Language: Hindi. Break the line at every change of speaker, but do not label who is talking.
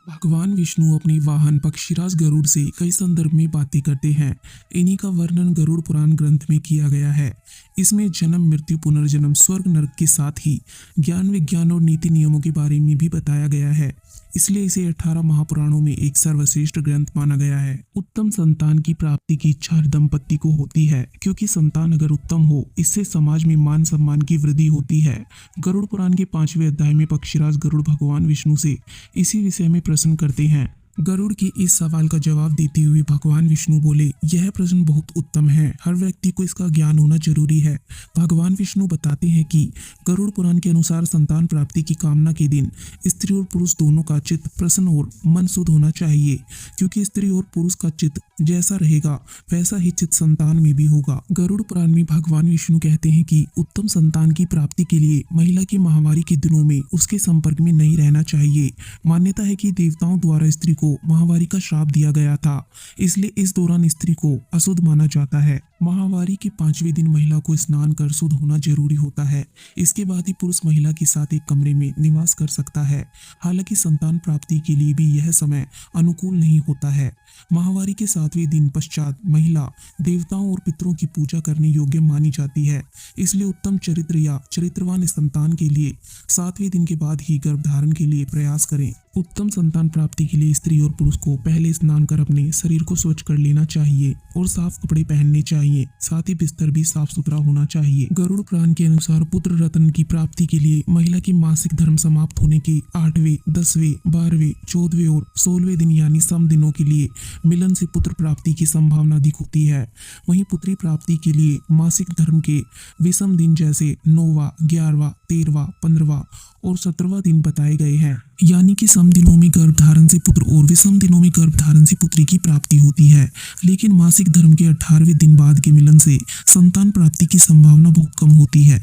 भगवान विष्णु अपने वाहन पक्षीराज गरुड़ से कई संदर्भ में बातें करते हैं। इन्हीं का वर्णन गरुड़ पुराण ग्रंथ में किया गया है। इसमें जन्म मृत्यु पुनर्जन्म स्वर्ग नरक के साथ ही ज्ञान विज्ञान और नीति नियमों के बारे में भी बताया गया है। इसलिए इसे 18 महापुराणों में एक सर्वश्रेष्ठ ग्रंथ माना गया है। उत्तम संतान की प्राप्ति की इच्छा हर दंपति को होती है, क्योंकि संतान अगर उत्तम हो इससे समाज में मान सम्मान की वृद्धि होती है। गरुड़ पुराण के 5वें अध्याय में पक्षीराज गरुड़ भगवान विष्णु से इसी विषय में प्रश्न करते हैं। गरुड़ के इस सवाल का जवाब देते हुए भगवान विष्णु बोले, यह प्रश्न बहुत उत्तम है। हर व्यक्ति को इसका ज्ञान होना जरूरी है। भगवान विष्णु बताते हैं कि गरुड़ पुराण के अनुसार संतान प्राप्ति की कामना के दिन स्त्री और पुरुष दोनों का चित्त प्रसन्न और मन शुद्ध होना चाहिए, क्योंकि स्त्री और पुरुष का चित्त जैसा रहेगा वैसा ही चित्त संतान में भी होगा। गरुड़ पुराण में भगवान विष्णु कहते हैं कि उत्तम संतान की प्राप्ति के लिए महिला की माहवारी के दिनों में उसके संपर्क में नहीं रहना चाहिए। मान्यता है कि देवताओं द्वारा स्त्री को माहवारी का श्राप दिया गया था, इसलिए इस दौरान स्त्री को अशुद्ध माना जाता है। माहवारी के 5वें दिन महिला को स्नान कर शुद्ध होना जरूरी होता है। इसके बाद ही पुरुष महिला के साथ एक कमरे में निवास कर सकता है। हालांकि संतान प्राप्ति के लिए भी यह समय अनुकूल नहीं होता है। माहवारी के 7वें दिन पश्चात महिला देवताओं और पितरों की पूजा करने योग्य मानी जाती है। इसलिए उत्तम चरित्र या चरित्रवान संतान के लिए 7वें दिन के बाद ही गर्भधारण के लिए प्रयास करें। उत्तम संतान प्राप्ति के लिए स्त्री और पुरुष को पहले स्नान कर अपने शरीर को स्वच्छ कर लेना चाहिए और साफ कपड़े पहनने चाहिए। साथ ही बिस्तर भी साफ सुथरा होना चाहिए। गरुड़ पुराण के अनुसार पुत्र रत्न की प्राप्ति के लिए महिला की मासिक धर्म समाप्त होने के 8वें, 10वें, 12वें, 14वें और 16वें दिन यानी सम दिनों के लिए मिलन से पुत्र प्राप्ति की संभावना अधिक होती है। वहीं पुत्री प्राप्ति के लिए मासिक धर्म के विषम दिन जैसे 9वां, 11वां, 13वां, 15वां और 17वां दिन बताए गए हैं। यानी कि सम दिनों में गर्भधारण से पुत्र और विषम दिनों में गर्भधारण से पुत्री की प्राप्ति होती है। लेकिन मासिक धर्म के 18वें दिन बाद के मिलन से संतान प्राप्ति की संभावना बहुत कम होती है।